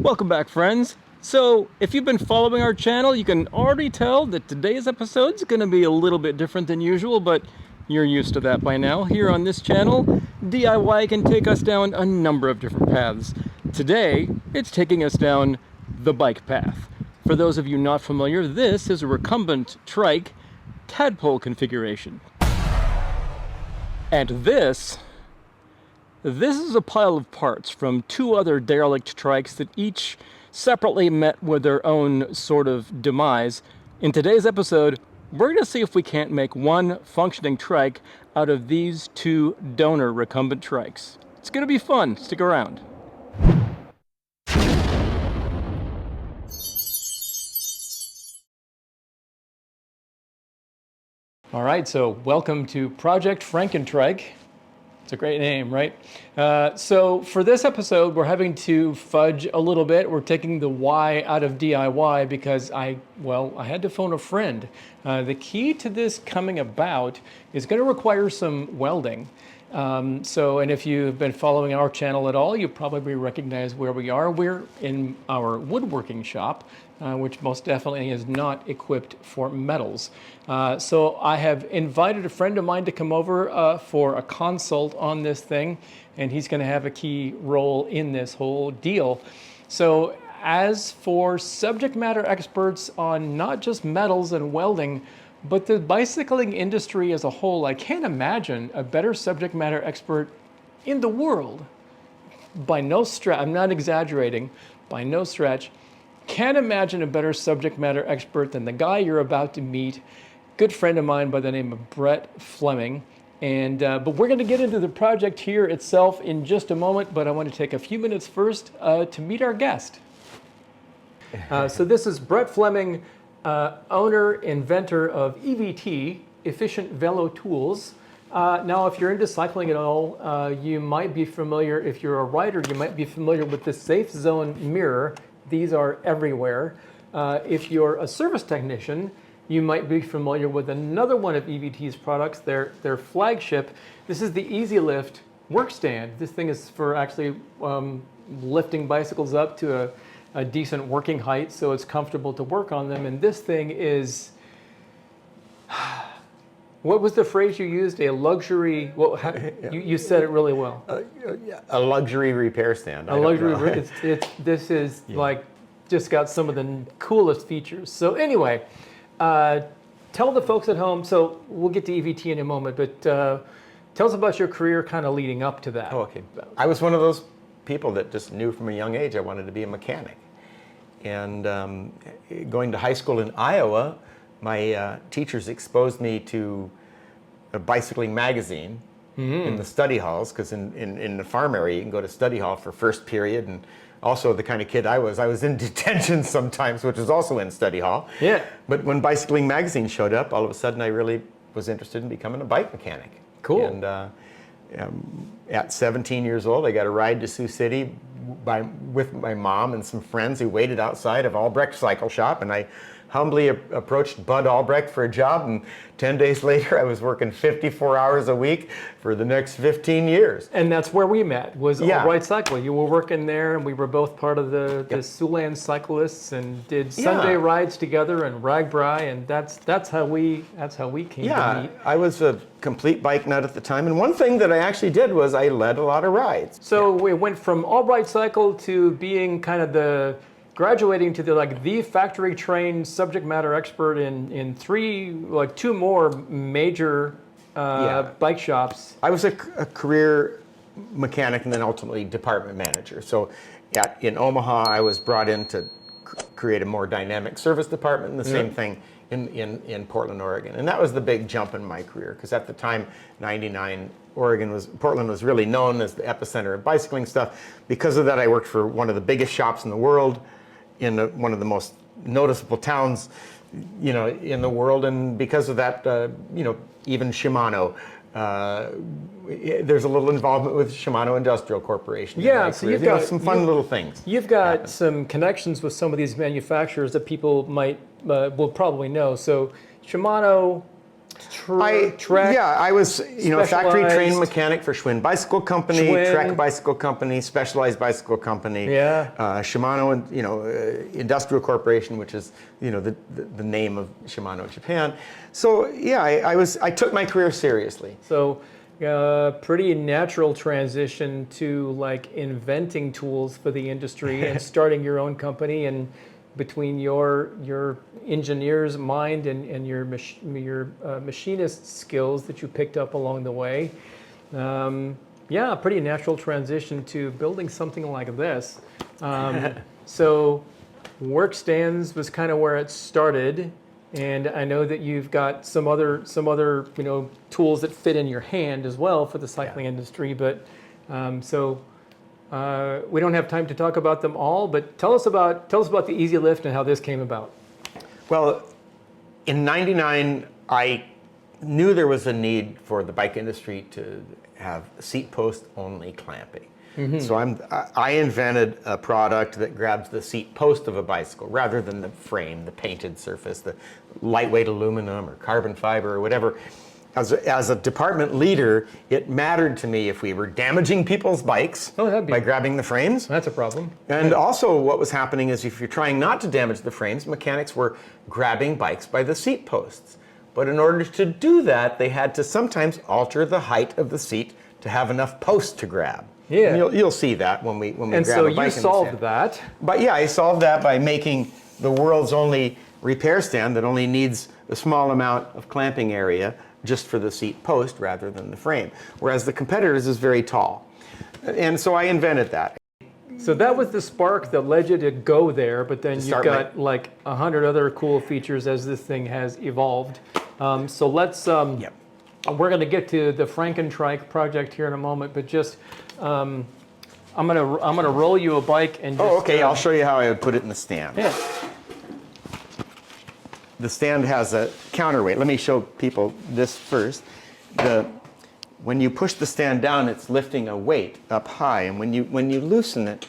Welcome back, friends. So, if you've been following our channel, you can already tell that today's episode is going to be a little bit different than usual, but you're used to that by now. Here on this channel, DIY can take us down a number of different paths. Today, it's taking us down the bike path. For those of you not familiar, this is a recumbent trike tadpole configuration. And this is a pile of parts from two other derelict trikes that each separately met with their own sort of demise. In today's episode, we're going to see if we can't make one functioning trike out of these two donor recumbent trikes. It's going to be fun. Stick around. All right, so welcome to Project Frankentrike. It's a great name, right? So for this episode, we're having to fudge a little bit. We're taking the Y out of DIY because I had to phone a friend. The key to this coming about is going to require some welding. And if you've been following our channel at all, you probably recognize where we are. We're in our woodworking shop, which most definitely is not equipped for metals. So I have invited a friend of mine to come over for a consult on this thing, and he's going to have a key role in this whole deal. So as for subject matter experts on not just metals and welding, but the bicycling industry as a whole, I can't imagine a better subject matter expert in the world. By no stretch, I'm not exaggerating, by no stretch. Can't imagine a better subject matter expert than the guy you're about to meet. Good friend of mine by the name of Brett Fleming. And but we're going to get into the project here itself in just a moment, but I want to take a few minutes first to meet our guest. So this is Brett Fleming, owner, inventor of EVT, Efficient Velo Tools. Now, if you're into cycling at all, you might be familiar, if you're a rider, you might be familiar with the Safe Zone mirror. These are everywhere. If you're a service technician, you might be familiar with another one of EVT's products, their flagship. This is the Easy Lift work stand. This thing is for actually lifting bicycles up to a decent working height, so it's comfortable to work on them. And this thing is, what was the phrase you used? A luxury, you said it really well. A luxury repair stand. A luxury, this is like, just got some of the coolest features. So anyway, tell the folks at home, so we'll get to EVT in a moment, but tell us about your career kind of leading up to that. Oh, okay. I was one of those people that just knew from a young age I wanted to be a mechanic. And going to high school in Iowa, my teachers exposed me to a bicycling magazine in the study halls, because in the farm area you can go to study hall for first period, and also the kind of kid I was in detention sometimes, which is also in study hall. Yeah. But when bicycling magazine showed up, all of a sudden I really was interested in becoming a bike mechanic. Cool. And at 17 years old, I got a ride to Sioux City with my mom and some friends who waited outside of Albrecht Cycle Shop, and I humbly approached Bud Albrecht for a job, and 10 days later I was working 54 hours a week for the next 15 years. And that's where we met, was Albrecht Cycle. You were working there, and we were both part of the Siouxland cyclists, and did Sunday rides together and RAGBRAI, and that's how we came to meet. I was a complete bike nut at the time, and one thing that I actually did was I led a lot of rides. So we went from Albrecht Cycle to being kind of graduating to the factory trained subject matter expert in two more major bike shops. I was a career mechanic and then ultimately department manager. So in Omaha, I was brought in to create a more dynamic service department, and the same thing in Portland, Oregon. And that was the big jump in my career, because at the time, '99, Portland was really known as the epicenter of bicycling stuff. Because of that, I worked for one of the biggest shops in the world, in one of the most noticeable towns, in the world. And because of that, even Shimano, there's a little involvement with Shimano Industrial Corporation. Yeah, so you've got some fun little things. You've got some connections with some of these manufacturers that people will probably know. So Shimano, Trek. Yeah, I was, factory trained Specialized. mechanic for Schwinn Bicycle Company, Schwinn. Trek Bicycle Company, Specialized Bicycle Company, Yeah. Shimano, Industrial Corporation, which is, the name of Shimano Japan. So yeah, I took my career seriously. So, pretty natural transition to like inventing tools for the industry and starting your own company, and between your engineer's mind and your machinist skills that you picked up along the way. Yeah, pretty natural transition to building something like this. So, work stands was kind of where it started. And I know that you've got some other tools that fit in your hand as well for the cycling industry. But we don't have time to talk about them all. But tell us about the Easy Lift and how this came about. Well, in '99, I knew there was a need for the bike industry to have seat post only clamping. So I invented a product that grabs the seat post of a bicycle rather than the frame, the painted surface, the lightweight aluminum or carbon fiber or whatever. As a department leader, it mattered to me if we were damaging people's bikes by grabbing the frames. That's a problem. And also what was happening is if you're trying not to damage the frames, mechanics were grabbing bikes by the seat posts. But in order to do that, they had to sometimes alter the height of the seat to have enough posts to grab. Yeah. And you'll see that when we grab a bike. And so you stand. solved that. But yeah, I solved that by making the world's only repair stand that only needs a small amount of clamping area just for the seat post rather than the frame. Whereas the competitors is very tall. And so I invented that. So that was the spark that led you to go there, but then you've got like 100 other cool features as this thing has evolved. So let's, we're going to get to the Frankentrike project here in a moment, but just, I'm gonna roll you a bike and just... Oh, okay, I'll show you how I would put it in the stand. Yeah. The stand has a counterweight. Let me show people this first. When you push the stand down, it's lifting a weight up high, and when you loosen it,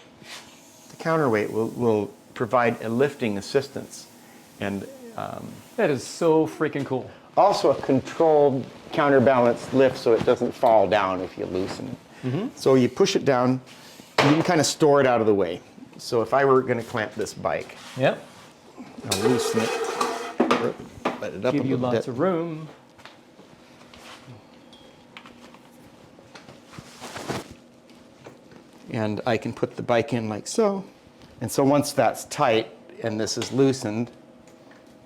the counterweight will provide a lifting assistance. And that is so freaking cool. also a controlled counterbalance lift so it doesn't fall down if you loosen it. So you push it down, and you can kind of store it out of the way. So if I were going to clamp this bike, Yep. I'll loosen it, let it up Give a you little lots bit. of room. And I can put the bike in like so. And so once that's tight and this is loosened,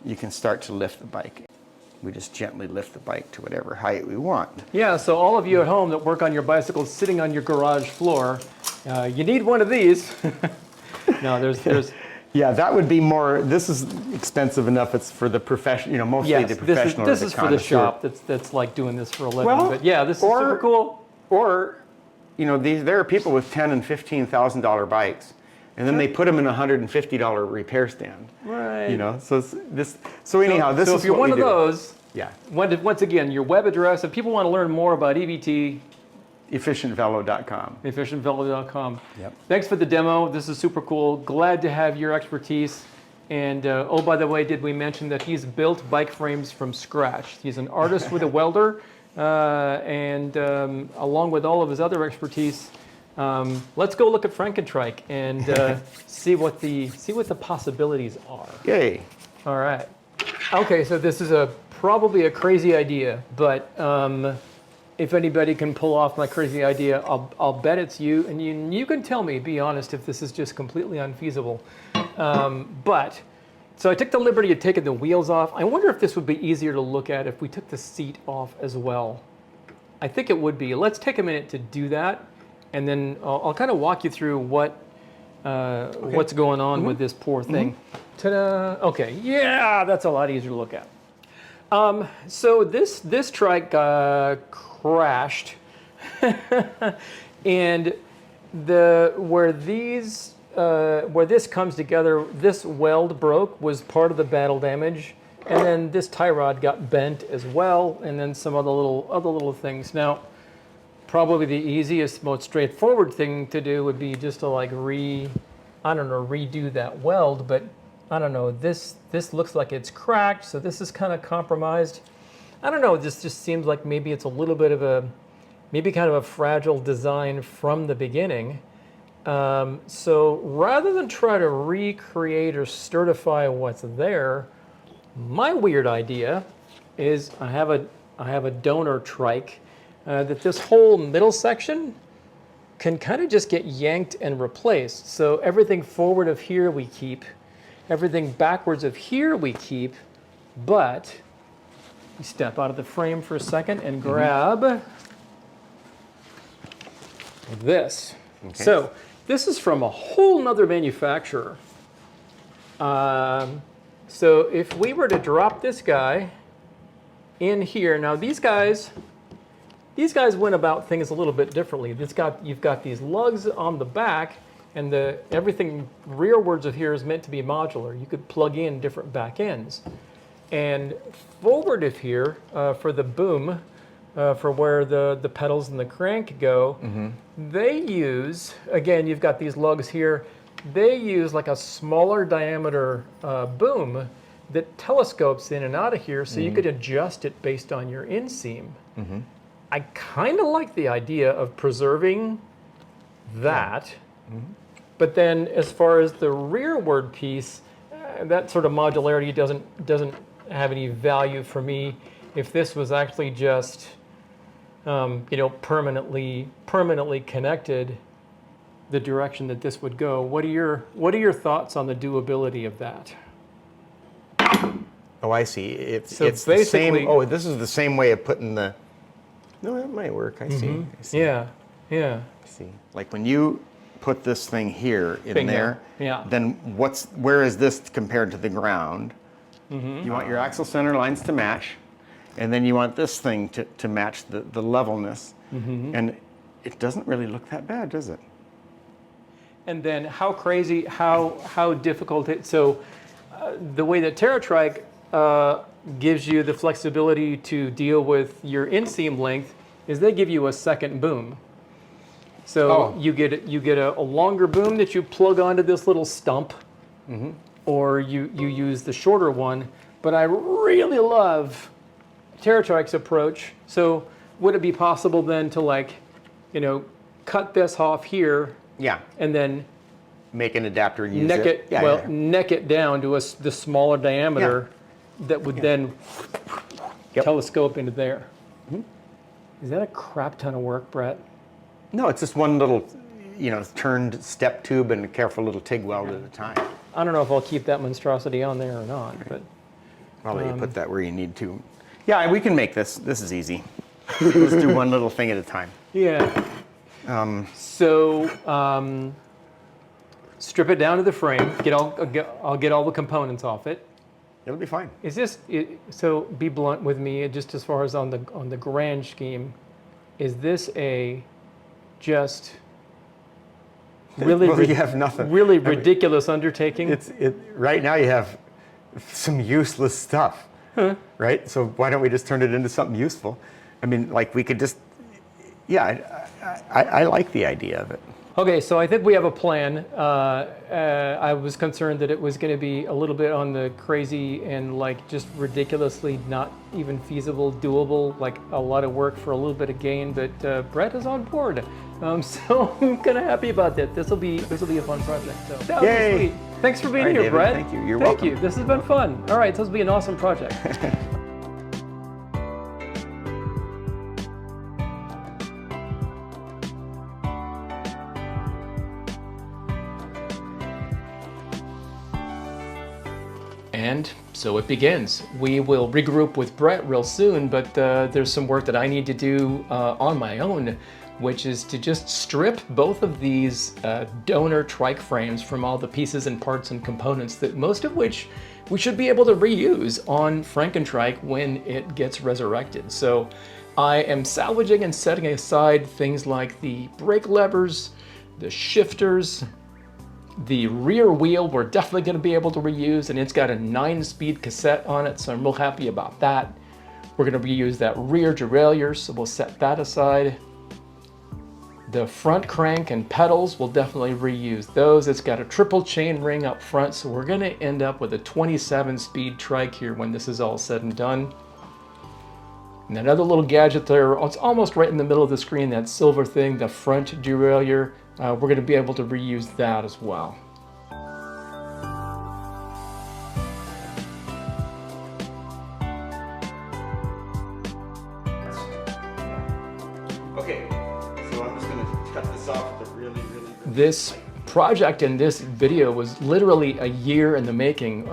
you can start to lift the bike. We just gently lift the bike to whatever height we want. Yeah, so all of you at home that work on your bicycles sitting on your garage floor, you need one of these. No, there's Yeah, that would be more, this is expensive enough, it's for the professional, mostly yes, the professional this or is the for the connoisseur. shop that's like doing this for a living. Well, but yeah, this is super cool. Or, there are people with $10,000 and $15,000 bikes, and then they put them in a $150 repair stand. Right. So it's this. So anyhow, this so is if you're what one we of do. those, Yeah. once again, your web address, if people want to learn more about EVT, Efficientvelo.com. efficientvelo.com. Yep. Thanks for the demo. This is super cool. Glad to have your expertise. And oh, by the way, did we mention that he's built bike frames from scratch? He's an artist with a welder, and along with all of his other expertise, let's go look at Frankentrike and see what the possibilities are. Yay. All right. Okay, so this is probably a crazy idea, but if anybody can pull off my crazy idea, I'll bet it's you. And you can tell me, be honest, if this is just completely unfeasible. So I took the liberty of taking the wheels off. I wonder if this would be easier to look at if we took the seat off as well. I think it would be. Let's take a minute to do that, and then I'll kind of walk you through what's going on with this poor thing. Ta-da! Okay, yeah, that's a lot easier to look at. So this trike crashed, and where this comes together, this weld broke was part of the battle damage, and then this tie rod got bent as well, and then some other little things. Now, probably the easiest, most straightforward thing to do would be just to like redo that weld, but I don't know, this looks like it's cracked, so this is kind of compromised. I don't know, this just seems like maybe it's a little bit of a, maybe kind of a fragile design from the beginning. So rather than try to recreate or certify what's there, my weird idea is I have a donor trike that this whole middle section can kind of just get yanked and replaced. So everything forward of here we keep, everything backwards of here we keep, but we step out of the frame for a second and grab this. Okay. So this is from a whole nother manufacturer. So if we were to drop this guy in here, now these guys went about things a little bit differently. You've got these lugs on the back, and everything rearwards of here is meant to be modular. You could plug in different back ends. And forward of here, for the boom, for where the pedals and the crank go, they use, again, you've got these lugs here, they use like a smaller diameter boom that telescopes in and out of here, so you could adjust it based on your inseam. I kind of like the idea of preserving that, but then as far as the rearward piece, that sort of modularity doesn't have any value for me. If this was actually just permanently connected, the direction that this would go. What are your thoughts on the doability of that? Oh, I see. It's basically the same. Oh, this is the same way of putting the. No, that might work. I see. Yeah. I see. Like when you put this thing here in there, then where is this compared to the ground? You want your axle center lines to match, and then you want this thing to match the levelness. And it doesn't really look that bad, does it? And then how difficult it, so the way that TerraTrike gives you the flexibility to deal with your inseam length is they give you a second boom. So you get a longer boom that you plug onto this little stump, or you use the shorter one. But I really love TerraTrike's approach. So would it be possible then to cut this off here? Yeah. And then make an adapter and use neck it. Neck it down to the smaller diameter that would then telescope into there. Is that a crap ton of work, Brett? No, it's just one little, turned step tube and a careful little TIG weld at a time. I don't know if I'll keep that monstrosity on there or not, but I'll let you put that where you need to. Yeah, we can make this. This is easy. Let's do one little thing at a time. Yeah. Strip it down to the frame. I'll get all the components off it. It'll be fine. Is this so? Be blunt with me, just as far as on the grand scheme. Is this just really? Well, you have nothing. Really ridiculous undertaking. Right now you have some useless stuff, right? So why don't we just turn it into something useful? I mean, like we could just. Yeah, I like the idea of it. Okay, so I think we have a plan. I was concerned that it was going to be a little bit on the crazy and just ridiculously not even feasible, doable, like a lot of work for a little bit of gain. But Brett is on board, so I'm kind of happy about that. This will be a fun project. So that was sweet. Thanks for being here, David, Brett. Thank you. You're welcome. Thank you. This has been fun. All right, this will be an awesome project. And so it begins. We will regroup with Brett real soon, but there's some work that I need to do on my own, which is to just strip both of these donor trike frames from all the pieces and parts and components, that most of which we should be able to reuse on Frankentrike when it gets resurrected. So I am salvaging and setting aside things like the brake levers, the shifters, the rear wheel we're definitely going to be able to reuse, and it's got a 9-speed cassette on it, so I'm real happy about that. We're going to reuse that rear derailleur, so we'll set that aside. The front crank and pedals, we'll definitely reuse those. It's got a triple chain ring up front, so we're going to end up with a 27-speed trike here when this is all said and done. And that other little gadget there, it's almost right in the middle of the screen, that silver thing, the front derailleur. We're going to be able to reuse that as well. Okay, so I'm just going to cut this off with a really. This project and this video was literally a year in the making.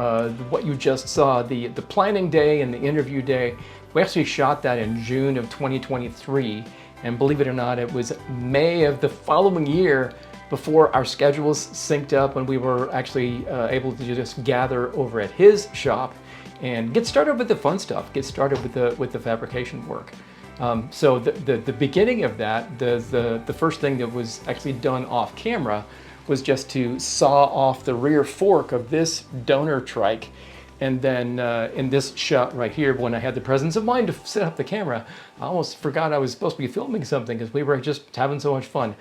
What you just saw, the planning day and the interview day, we actually shot that in June of 2023. And believe it or not, it was May of the following year before our schedules synced up and we were actually able to just gather over at his shop and get started with the fun stuff, get started with the fabrication work. So the beginning of that, the first thing that was actually done off camera was just to saw off the rear fork of this donor trike. And then in this shot right here, when I had the presence of mind to set up the camera, I almost forgot I was supposed to be filming something because we were just having so much fun.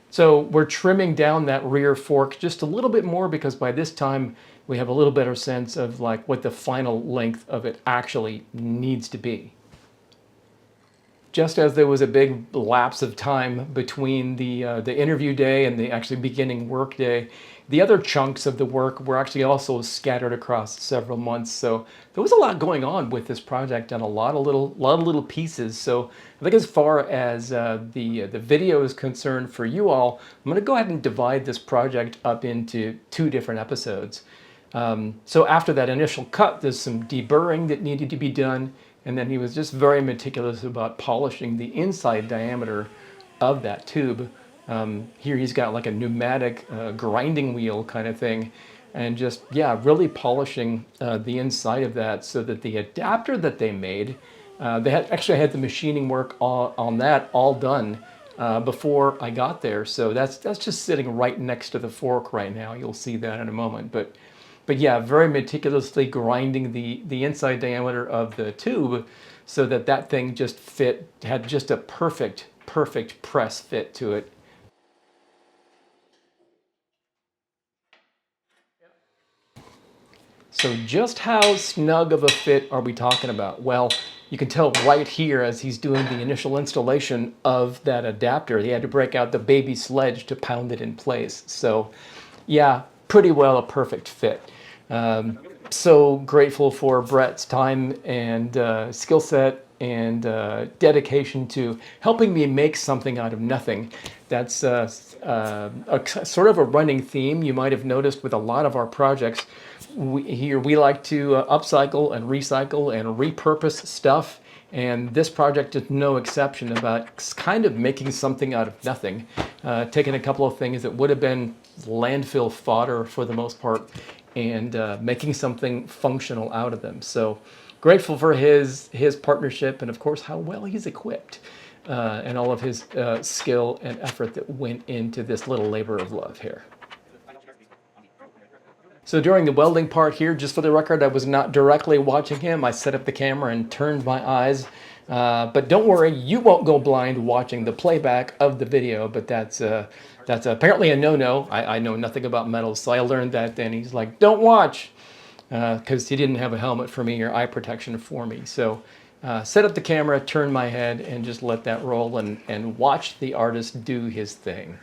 So we're trimming down that rear fork just a little bit more because by this time we have a little better sense of like what the final length of it actually needs to be. Just as there was a big lapse of time between the interview day and the actually beginning work day, the other chunks of the work were actually also scattered across several months. So there was a lot going on with this project and a lot of little pieces. So I think as far as the video is concerned for you all, I'm going to go ahead and divide this project up into 2 different episodes. So after that initial cut, there's some deburring that needed to be done. And then he was just very meticulous about polishing the inside diameter of that tube. Here he's got like a pneumatic grinding wheel kind of thing. And just, yeah, really polishing the inside of that so that the adapter that they made, they actually had the machining work on that all done before I got there. So that's just sitting right next to the fork right now. You'll see that in a moment. But yeah, very meticulously grinding the inside diameter of the tube so that thing just had just a perfect press fit to it. So just how snug of a fit are we talking about? Well, you can tell right here as he's doing the initial installation of that adapter, he had to break out the baby sledge to pound it in place. So yeah, pretty well a perfect fit. So grateful for Brett's time and skill set and dedication to helping me make something out of nothing. That's sort of a running theme you might have noticed with a lot of our projects. We like to upcycle and recycle and repurpose stuff, and this project is no exception about kind of making something out of nothing, taking a couple of things that would have been landfill fodder for the most part and making something functional out of them. So grateful for his partnership and of course how well he's equipped and all of his skill and effort that went into this little labor of love here. So during the welding part here, just for the record, I was not directly watching him. I set up the camera and turned my eyes. But don't worry, you won't go blind watching the playback of the video, but that's apparently a no-no. I know nothing about metals, so I learned that then. He's like, don't watch, because he didn't have a helmet for me or eye protection for me. So set up the camera, turn my head, and just let that roll and watch the artist do his thing.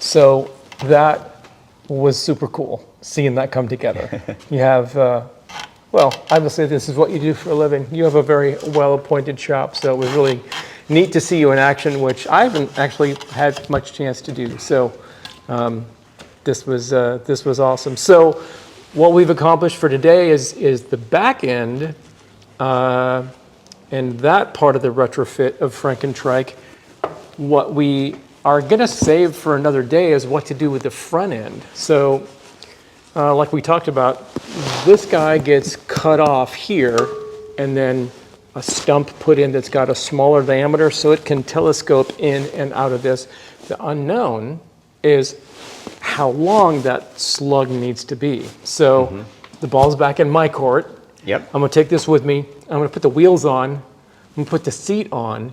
So that was super cool, seeing that come together. You have, well, obviously this is what you do for a living. You have a very well-appointed shop, so it was really neat to see you in action, which I haven't actually had much chance to do. So this was awesome. So what we've accomplished for today is the back end and that part of the retrofit of Frankentrike. What we are going to save for another day is what to do with the front end. So like we talked about, this guy gets cut off here and then a stump put in that's got a smaller diameter so it can telescope in and out of this. The unknown is how long that slug needs to be. So the ball's back in my court. Yep. I'm going to take this with me. I'm going to put the wheels on. I'm going to put the seat on.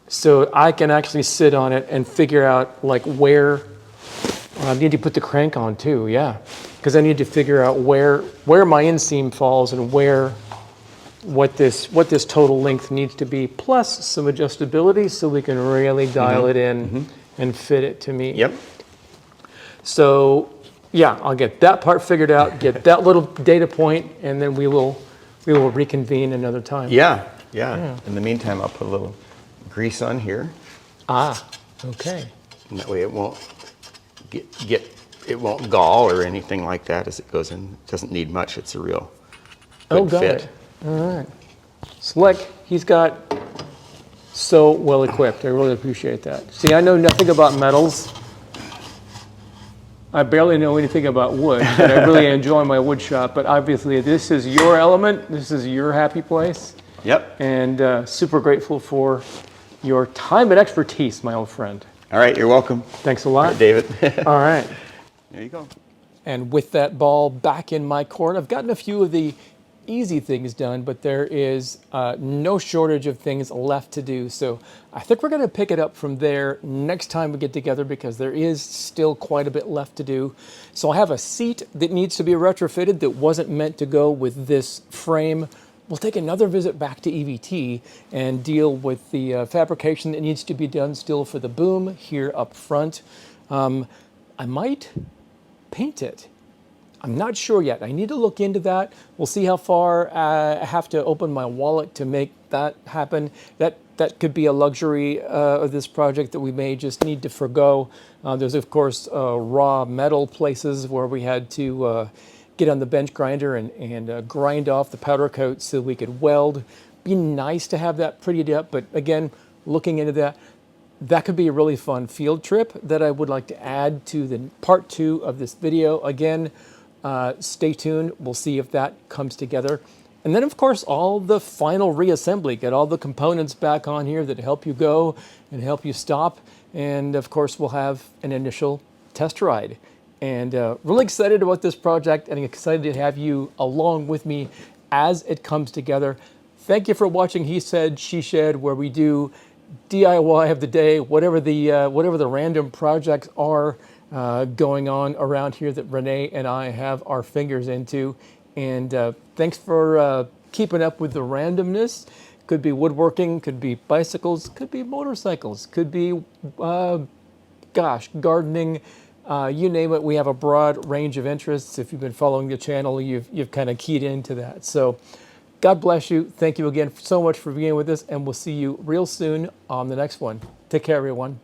so I can actually sit on it and figure out like where I need to put the crank on too, yeah, because I need to figure out where my inseam falls and what this total length needs to be, plus some adjustability so we can really dial it in and fit it to me. Yep. So yeah, I'll get that part figured out, get that little data point, and then we will reconvene another time. Yeah. In the meantime, I'll put a little grease on here. Ah, okay. And that way it won't it won't gall or anything like that as it goes in. It doesn't need much. It's a real good got fit. it. All right. Slick, he's got so well equipped. I really appreciate that. See, I know nothing about metals. I barely know anything about wood, but I really enjoy my wood shop. But obviously, this is your element. This is your happy place. Yep. And super grateful for your time and expertise, my old friend. All right, you're welcome. Thanks a lot. All right, David. All right. There you go. And with that ball back in my court, I've gotten a few of the easy things done, but there is no shortage of things left to do. So I think we're going to pick it up from there next time we get together, because there is still quite a bit left to do. So I have a seat that needs to be retrofitted that wasn't meant to go with this frame. We'll take another visit back to EVT and deal with the fabrication that needs to be done still for the boom here up front. I might paint it. I'm not sure yet. I need to look into that. We'll see how far I have to open my wallet to make that happen. That could be a luxury of this project that we may just need to forgo. There's, of course, raw metal places where we had to get on the bench grinder and grind off the powder coat so we could weld. Be nice to have that prettied up, but again, looking into that, that could be a really fun field trip that I would like to add to the part 2 of this video. Again, stay tuned. We'll see if that comes together. And then, of course, all the final reassembly. Get all the components back on here that help you go and help you stop. And, of course, we'll have an initial test ride. And really excited about this project and excited to have you along with me as it comes together. Thank you for watching He Said, She Said, where we do DIY of the day, whatever the random projects are going on around here that Renee and I have our fingers into. And thanks for keeping up with the randomness. Could be woodworking, could be bicycles, could be motorcycles, could be, gardening, you name it. We have a broad range of interests. If you've been following the channel, you've kind of keyed into that. So God bless you. Thank you again so much for being with us, and we'll see you real soon on the next one. Take care, everyone.